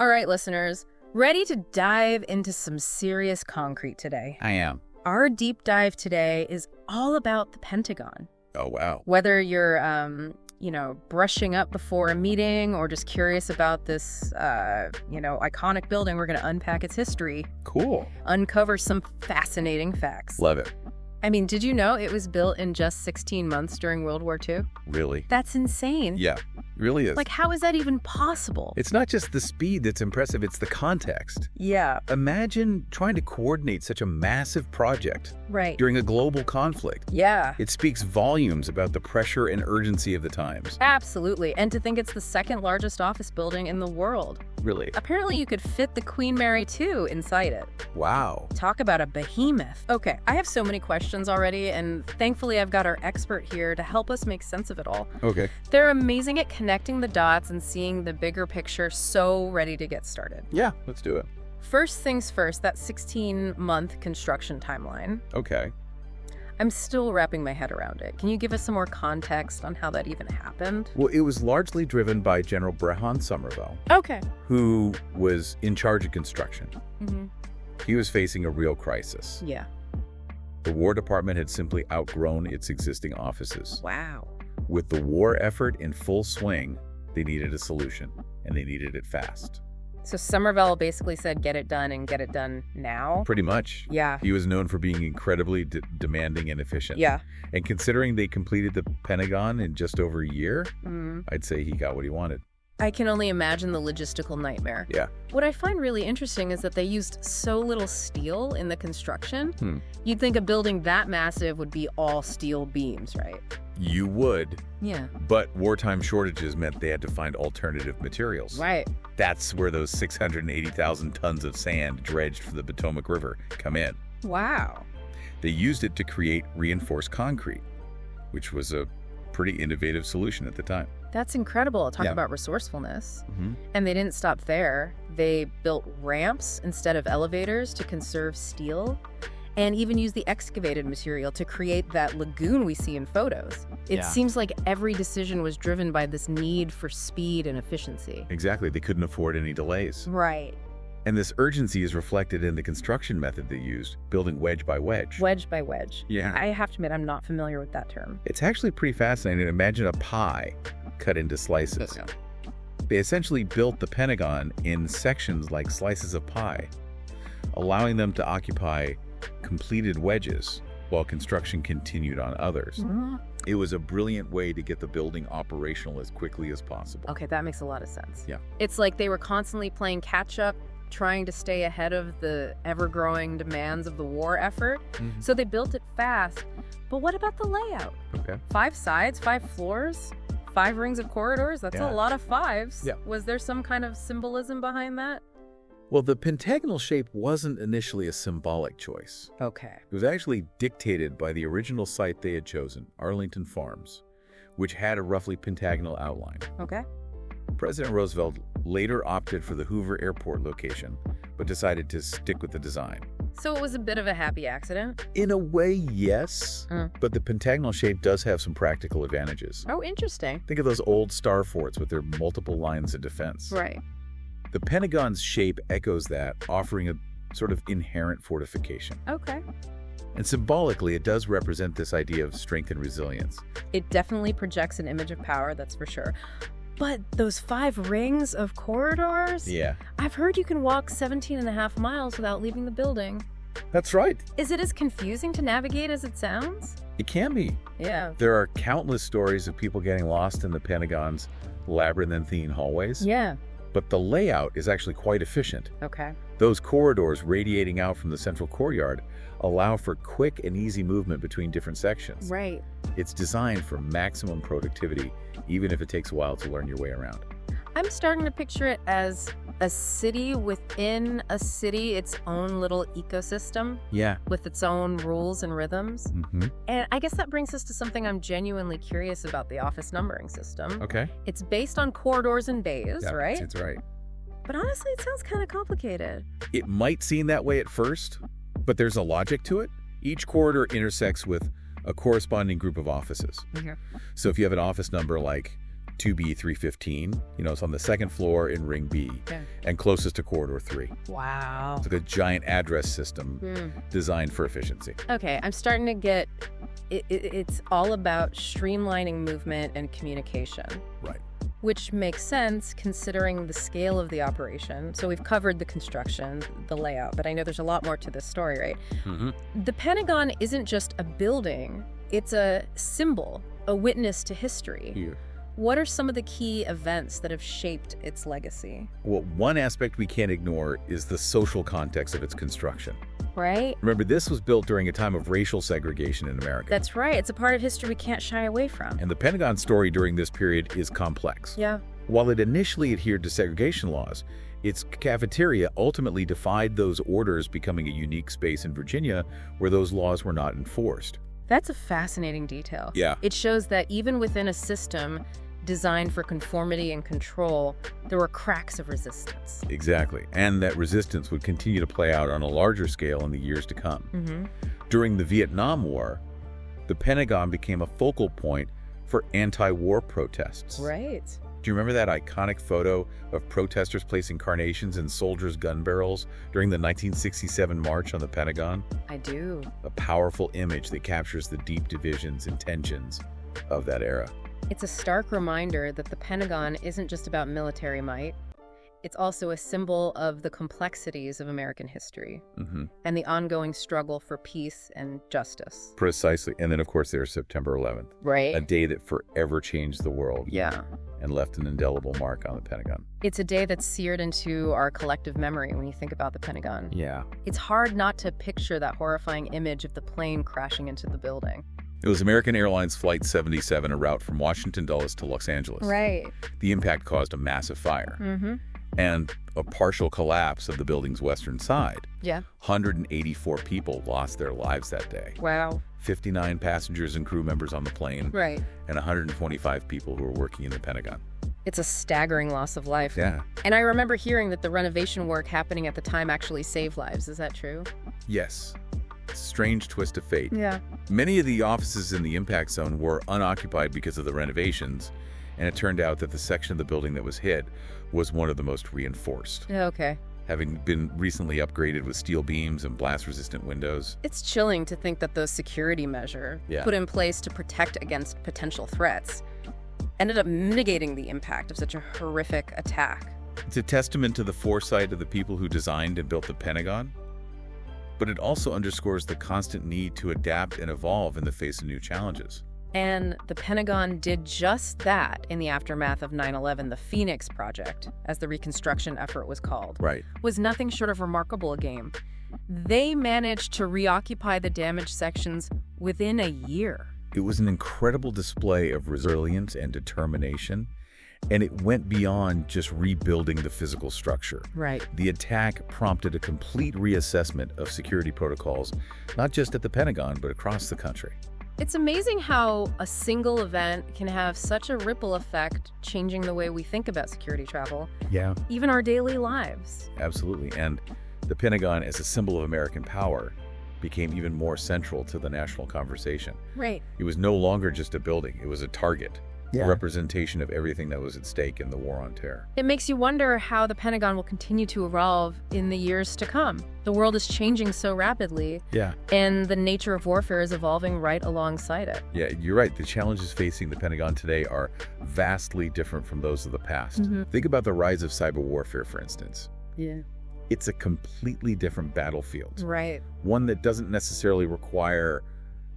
All right, listeners, ready to dive into some serious concrete today. I am. Our deep dive today is all about the Pentagon. Oh, wow. Whether you're, brushing up before a meeting or just curious about this, iconic building, we're going to unpack its history. Cool. Uncover some fascinating facts. Love it. I mean, did you know it was built in just 16 months during World War II? Really? That's insane. Yeah, it really is. Like, how is that even possible? It's not just the speed that's impressive, it's the context. Yeah. Imagine trying to coordinate such a massive project Right. during a global conflict. Yeah. It speaks volumes about the pressure and urgency of the times. Absolutely. And to think it's the second largest office building in the world. Really? Apparently you could fit the Queen Mary 2 inside it. Wow. Talk about a behemoth. Okay, I have so many questions already, and thankfully I've got our expert here to help us make sense of it all. Okay. They're amazing at connecting the dots and seeing the bigger picture, so ready to get started. Yeah, let's do it. First things first, that 16-month construction timeline. Okay. I'm still wrapping my head around it. Can you give us some more context on how that even happened? Well, it was largely driven by General Brehan Somerville, Okay. who was in charge of construction. Mm-hmm. He was facing a real crisis. Yeah. The War Department had simply outgrown its existing offices. Wow. With the war effort in full swing, they needed a solution, and they needed it fast. So Somerville basically said, get it done and get it done now? Pretty much. Yeah. He was known for being incredibly demanding and efficient. Yeah. And considering they completed the Pentagon in just over a year, Mm. I'd say he got what he wanted. I can only imagine the logistical nightmare. Yeah. What I find really interesting is that they used so little steel in the construction. You'd think a building that massive would be all steel beams, right? You would, Yeah. but wartime shortages meant they had to find alternative materials. Right. That's where those 680,000 tons of sand dredged from the Potomac River come in. Wow. They used it to create reinforced concrete, which was a pretty innovative solution at the time. That's incredible. Talk Yeah. about resourcefulness. Mm-hmm. And they didn't stop there. They built ramps instead of elevators to conserve steel, and even used the excavated material to create that lagoon we see in photos. It Yeah. seems like every decision was driven by this need for speed and efficiency. Exactly. They couldn't afford any delays. Right. And this urgency is reflected in the construction method they used, building wedge by wedge. Wedge by wedge. Yeah. I have to admit, I'm not familiar with that term. It's actually pretty fascinating. Imagine a pie cut into slices. Yeah. They essentially built the Pentagon in sections like slices of pie, allowing them to occupy completed wedges while construction continued on others. Mhm. It was a brilliant way to get the building operational as quickly as possible. Okay, that makes a lot of sense. Yeah. It's like they were constantly playing catch up, trying to stay ahead of the ever-growing demands of the war effort. Mhm. So they built it fast. But what about the layout? Okay. 5 sides, 5 floors, 5 rings of corridors? That's Yeah. a lot of fives. Yeah. Was there some kind of symbolism behind that? Well, the pentagonal shape wasn't initially a symbolic choice. Okay. It was actually dictated by the original site they had chosen, Arlington Farms, which had a roughly pentagonal outline. Okay. President Roosevelt later opted for the Hoover Airport location, but decided to stick with the design. So it was a bit of a happy accident? In a way, yes, but the pentagonal shape does have some practical advantages. Oh, interesting. Think of those old star forts with their multiple lines of defense. Right. The Pentagon's shape echoes that, offering a sort of inherent fortification. Okay. And symbolically, it does represent this idea of strength and resilience. It definitely projects an image of power, that's for sure. But those 5 rings of corridors? Yeah. I've heard you can walk 17 and a half miles without leaving the building. That's right. Is it as confusing to navigate as it sounds? It can be. Yeah. There are countless stories of people getting lost in the Pentagon's labyrinthine hallways. Yeah. But the layout is actually quite efficient. Okay. Those corridors radiating out from the central courtyard allow for quick and easy movement between different sections. Right. It's designed for maximum productivity, even if it takes a while to learn your way around. I'm starting to picture it as a city within a city, its own little ecosystem Yeah. with its own rules and rhythms. Mm-hmm. And I guess that brings us to something I'm genuinely curious about, the office numbering system. Okay. It's based on corridors and bays, Yeah, right? That's right. But honestly, it sounds kind of complicated. It might seem that way at first, but there's a logic to it. Each corridor intersects with a corresponding group of offices. Okay. So if you have an office number like 2B315. It's on the second floor in Ring B and closest to Corridor 3. Wow. It's like a giant address system designed for efficiency. Okay, I'm starting to get it's all about streamlining movement and communication. Right. Which makes sense considering the scale of the operation. So we've covered the construction, the layout, but I know there's a lot more to this story, right? The Pentagon isn't just a building, it's a symbol, a witness to history. Here. What are some of the key events that have shaped its legacy? Well, one aspect we can't ignore is the social context of its construction. Right? Remember, this was built during a time of racial segregation in America. That's right. It's a part of history we can't shy away from. And the Pentagon story during this period is complex. Yeah. While it initially adhered to segregation laws, its cafeteria ultimately defied those orders, becoming a unique space in Virginia where those laws were not enforced. That's a fascinating detail. Yeah. It shows that even within a system designed for conformity and control, there were cracks of resistance. Exactly. And that resistance would continue to play out on a larger scale in the years to come. During the Vietnam War, the Pentagon became a focal point for anti-war protests. Right. Do you remember that iconic photo of protesters placing carnations in soldiers' gun barrels during the 1967 March on the Pentagon? I do. A powerful image that captures the deep divisions and tensions of that era. It's a stark reminder that the Pentagon isn't just about military might. It's also a symbol of the complexities of American history and the ongoing struggle for peace and justice. Precisely. And then, of course, there's September 11th. Right. A day that forever changed the world. Yeah. And left an indelible mark on the Pentagon. It's a day that's seared into our collective memory when you think about the Pentagon. Yeah. It's hard not to picture that horrifying image of the plane crashing into the building. It was American Airlines Flight 77, a route from Washington Dulles to Los Angeles. Right. The impact caused a massive fire and a partial collapse of the building's western side. Yeah. 184 people lost their lives that day. Wow. 59 passengers and crew members on the plane. Right. And 125 people who were working in the Pentagon. It's a staggering loss of life. Yeah. And I remember hearing that the renovation work happening at the time actually saved lives. Is that true? Yes. Strange twist of fate. Yeah. Many of the offices in the impact zone were unoccupied because of the renovations, and it turned out that the section of the building that was hit was one of the most reinforced, Okay. having been recently upgraded with steel beams and blast-resistant windows. It's chilling to think that those security measures put in place to protect against potential threats ended up mitigating the impact of such a horrific attack. It's a testament to the foresight of the people who designed and built the Pentagon, but it also underscores the constant need to adapt and evolve in the face of new challenges. And the Pentagon did just that in the aftermath of 9/11. The Phoenix Project, as the reconstruction effort was called, Right. was nothing short of remarkable a game. They managed to reoccupy the damaged sections within a year. It was an incredible display of resilience and determination, and it went beyond just rebuilding the physical structure. Right. The attack prompted a complete reassessment of security protocols, not just at the Pentagon, but across the country. It's amazing how a single event can have such a ripple effect, changing the way we think about security travel, Yeah. even our daily lives. Absolutely. And the Pentagon, as a symbol of American power, became even more central to the national conversation. Right. It was no longer just a building, it was a target, Yeah. a representation of everything that was at stake in the War on Terror. It makes you wonder how the Pentagon will continue to evolve in the years to come. The world is changing so rapidly, Yeah. and the nature of warfare is evolving right alongside it. Yeah, you're right. The challenges facing the Pentagon today are vastly different from those of the past. Think about the rise of cyber warfare, for instance. Yeah. It's a completely different battlefield, Right. one that doesn't necessarily require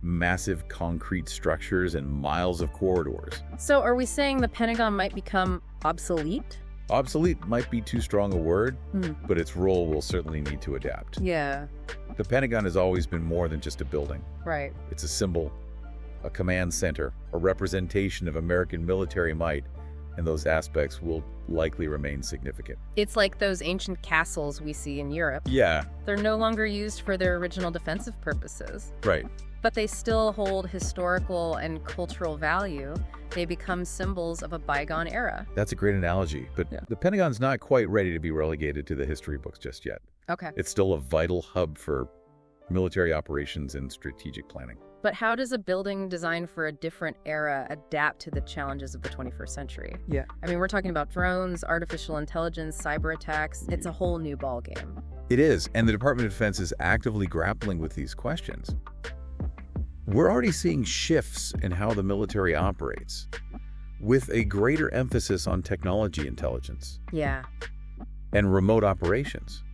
massive concrete structures and miles of corridors. So are we saying the Pentagon might become obsolete? Obsolete might be too strong a word, Hmm. but its role will certainly need to adapt. Yeah. The Pentagon has always been more than just a building. Right. It's a symbol, a command center, a representation of American military might, and those aspects will likely remain significant. It's like those ancient castles we see in Europe. Yeah, They're no longer used for their original defensive purposes, right. but they still hold historical and cultural value. They become symbols of a bygone era. That's a great analogy, but Yeah. the Pentagon's not quite ready to be relegated to the history books just yet. Okay. It's still a vital hub for military operations and strategic planning. But how does a building designed for a different era adapt to the challenges of the 21st century? Yeah. I mean, we're talking about drones, artificial intelligence, cyber attacks. It's a whole new ballgame. It is, and the Department of Defense is actively grappling with these questions. We're already seeing shifts in how the military operates, with a greater emphasis on technology intelligence Yeah. and remote operations.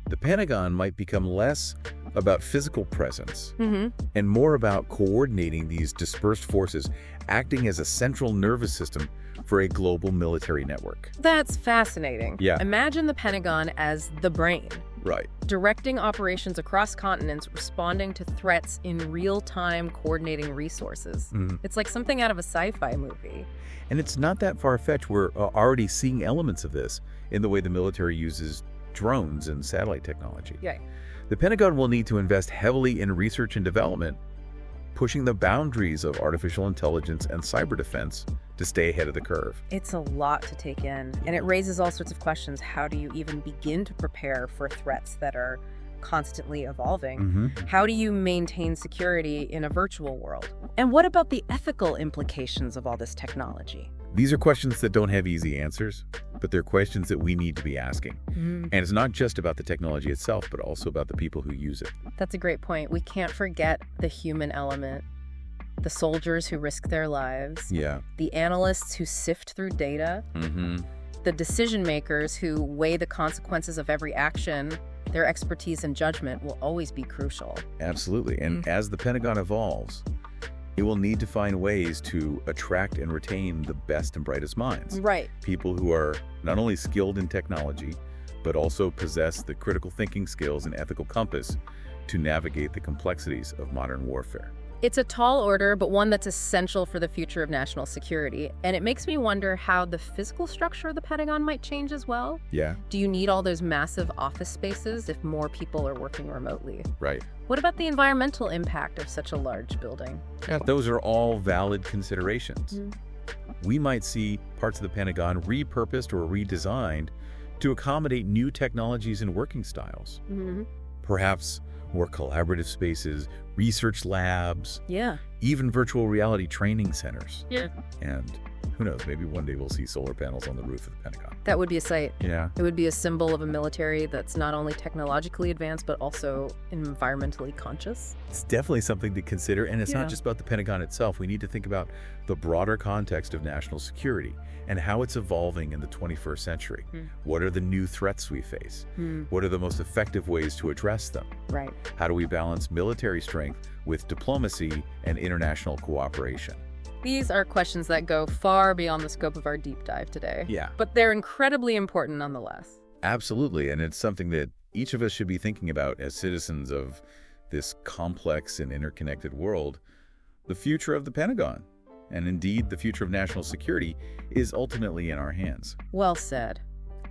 The Pentagon might become less about physical presence and more about coordinating these dispersed forces, acting as a central nervous system for a global military network. That's fascinating. Yeah. Imagine the Pentagon as the brain, Right. directing operations across continents, responding to threats in real time, coordinating resources. It's like something out of a sci-fi movie. And it's not that far-fetched. We're already seeing elements of this in the way the military uses drones and satellite technology. Yeah. The Pentagon will need to invest heavily in research and development, pushing the boundaries of artificial intelligence and cyber defense to stay ahead of the curve. It's a lot to take in, and it raises all sorts of questions. How do you even begin to prepare for threats that are constantly evolving? How do you maintain security in a virtual world? And what about the ethical implications of all this technology? These are questions that don't have easy answers, but they're questions that we need to be asking. And it's not just about the technology itself, but also about the people who use it. That's a great point. We can't forget the human element, the soldiers who risk their lives, Yeah. the analysts who sift through data, the decision makers who weigh the consequences of every action. Their expertise and judgment will always be crucial. Absolutely. And as the Pentagon evolves, it will need to find ways to attract and retain the best and brightest minds. Right. People who are not only skilled in technology, but also possess the critical thinking skills and ethical compass to navigate the complexities of modern warfare. It's a tall order, but one that's essential for the future of national security. And it makes me wonder how the physical structure of the Pentagon might change as well. Yeah, Do you need all those massive office spaces if more people are working remotely? right. What about the environmental impact of such a large building? Yeah, those are all valid considerations. We might see parts of the Pentagon repurposed or redesigned to accommodate new technologies and working styles. Perhaps more collaborative spaces, research labs, Yeah. even virtual reality training centers. Yeah. And who knows, maybe one day we'll see solar panels on the roof of the Pentagon. That would be a sight. Yeah. It would be a symbol of a military that's not only technologically advanced, but also environmentally conscious. It's definitely something to consider, and it's Yeah. not just about the Pentagon itself. We need to think about the broader context of national security and how it's evolving in the 21st century. What are the new threats we face? What are the most effective ways to address them? Right. How do we balance military strength with diplomacy and international cooperation? These are questions that go far beyond the scope of our deep dive today. Yeah. But they're incredibly important nonetheless. Absolutely, and it's something that each of us should be thinking about as citizens of this complex and interconnected world. The future of the Pentagon, and indeed the future of national security, is ultimately in our hands. Well said.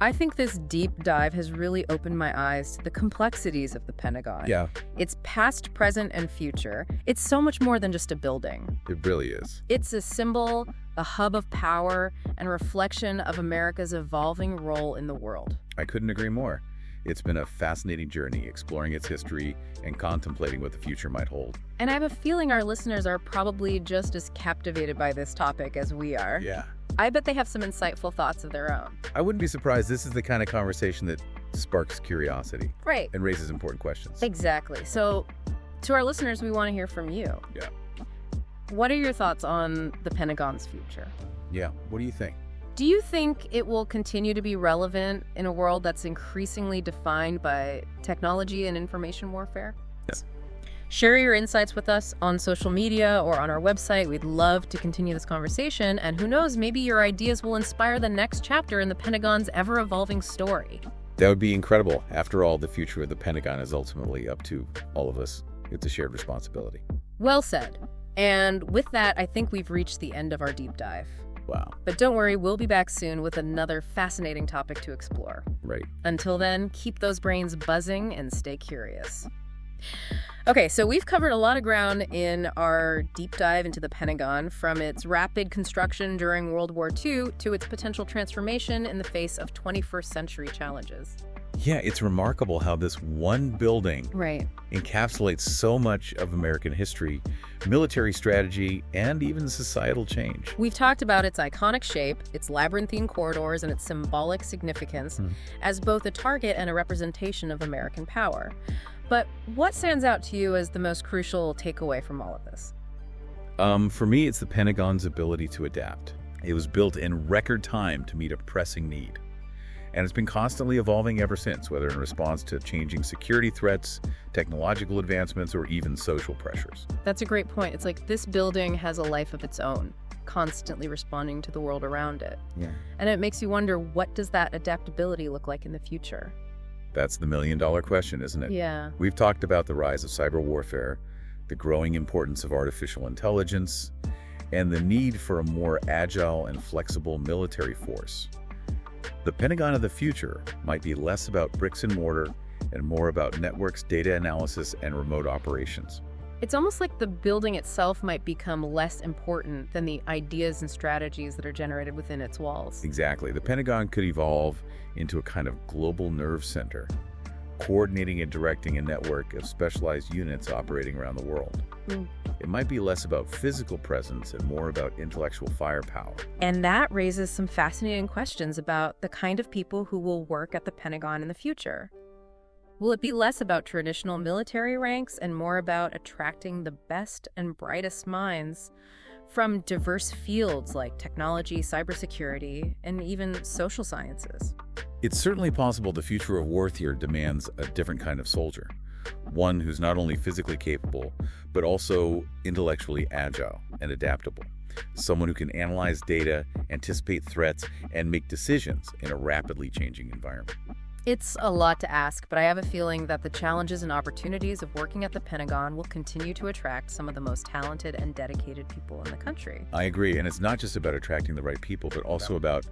I think this deep dive has really opened my eyes to the complexities of the Pentagon. Yeah, It's past, present, and future. It's so much more than just a building. it really is. It's a symbol, a hub of power, and a reflection of America's evolving role in the world. I couldn't agree more. It's been a fascinating journey exploring its history and contemplating what the future might hold. And I have a feeling our listeners are probably just as captivated by this topic as we are. Yeah. I bet they have some insightful thoughts of their own. I wouldn't be surprised. This is the kind of conversation that sparks curiosity Right. and raises important questions. Exactly. So, to our listeners, we want to hear from you. Yeah. What are your thoughts on the Pentagon's future? Yeah. What do you think? Do you think it will continue to be relevant in a world that's increasingly defined by technology and information warfare? Yes. Share your insights with us on social media or on our website. We'd love to continue this conversation. And who knows, maybe your ideas will inspire the next chapter in the Pentagon's ever-evolving story. That would be incredible. After all, the future of the Pentagon is ultimately up to all of us. It's a shared responsibility. Well said. And with that, I think we've reached the end of our deep dive. Wow. But don't worry, we'll be back soon with another fascinating topic to explore. Right. Until then, keep those brains buzzing and stay curious. Okay, so we've covered a lot of ground in our deep dive into the Pentagon, from its rapid construction during World War II to its potential transformation in the face of 21st century challenges. Yeah, it's remarkable how this one building Right. encapsulates so much of American history, military strategy, and even societal change. We've talked about its iconic shape, its labyrinthine corridors, and its symbolic significance as both a target and a representation of American power. But what stands out to you as the most crucial takeaway from all of this? For me, it's the Pentagon's ability to adapt. It was built in record time to meet a pressing need. And it's been constantly evolving ever since, whether in response to changing security threats, technological advancements, or even social pressures. That's a great point. It's like this building has a life of its own, constantly responding to the world around it. Yeah. And it makes you wonder, what does that adaptability look like in the future? That's the million-dollar question, isn't it? Yeah. We've talked about the rise of cyber warfare, the growing importance of artificial intelligence, and the need for a more agile and flexible military force. The Pentagon of the future might be less about bricks and mortar and more about networks, data analysis, and remote operations. It's almost like the building itself might become less important than the ideas and strategies that are generated within its walls. Exactly. The Pentagon could evolve into a kind of global nerve center, coordinating and directing a network of specialized units operating around the world. It might be less about physical presence and more about intellectual firepower. And that raises some fascinating questions about the kind of people who will work at the Pentagon in the future. Will it be less about traditional military ranks and more about attracting the best and brightest minds from diverse fields like technology, cybersecurity, and even social sciences? It's certainly possible the future of warfare demands a different kind of soldier, one who's not only physically capable, but also intellectually agile and adaptable, someone who can analyze data, anticipate threats, and make decisions in a rapidly changing environment. It's a lot to ask, but I have a feeling that the challenges and opportunities of working at the Pentagon will continue to attract some of the most talented and dedicated people in the country. I agree, and it's not just about attracting the right people, but also about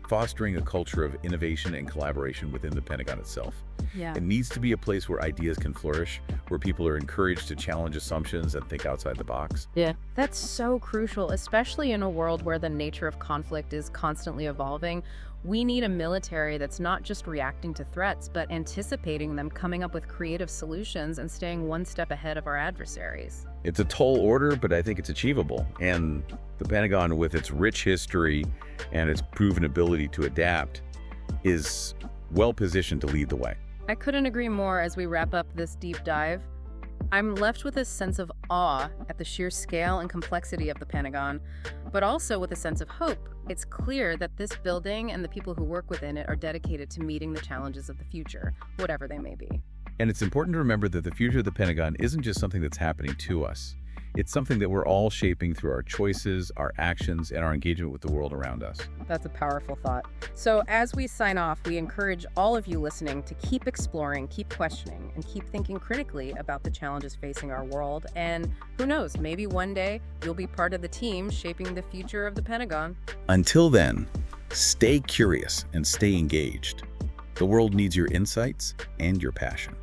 fostering a culture of innovation and collaboration within the Pentagon itself. Yeah. It needs to be a place where ideas can flourish, where people are encouraged to challenge assumptions and think outside the box. Yeah. That's so crucial, especially in a world where the nature of conflict is constantly evolving. We need a military that's not just reacting to threats, but anticipating them, coming up with creative solutions, and staying one step ahead of our adversaries. It's a tall order, but I think it's achievable. And the Pentagon, with its rich history and its proven ability to adapt, is well positioned to lead the way. I couldn't agree more. As we wrap up this deep dive, I'm left with a sense of awe at the sheer scale and complexity of the Pentagon, but also with a sense of hope. It's clear that this building and the people who work within it are dedicated to meeting the challenges of the future, whatever they may be. And it's important to remember that the future of the Pentagon isn't just something that's happening to us. It's something that we're all shaping through our choices, our actions, and our engagement with the world around us. That's a powerful thought. So as we sign off, we encourage all of you listening to keep exploring, keep questioning, and keep thinking critically about the challenges facing our world. And who knows, maybe one day you'll be part of the team shaping the future of the Pentagon. Until then, stay curious and stay engaged. The world needs your insights and your passion.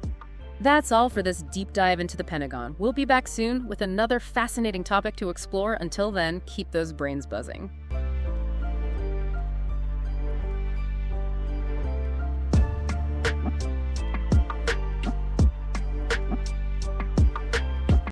That's all for this deep dive into the Pentagon. We'll be back soon with another fascinating topic to explore. Until then, keep those brains buzzing.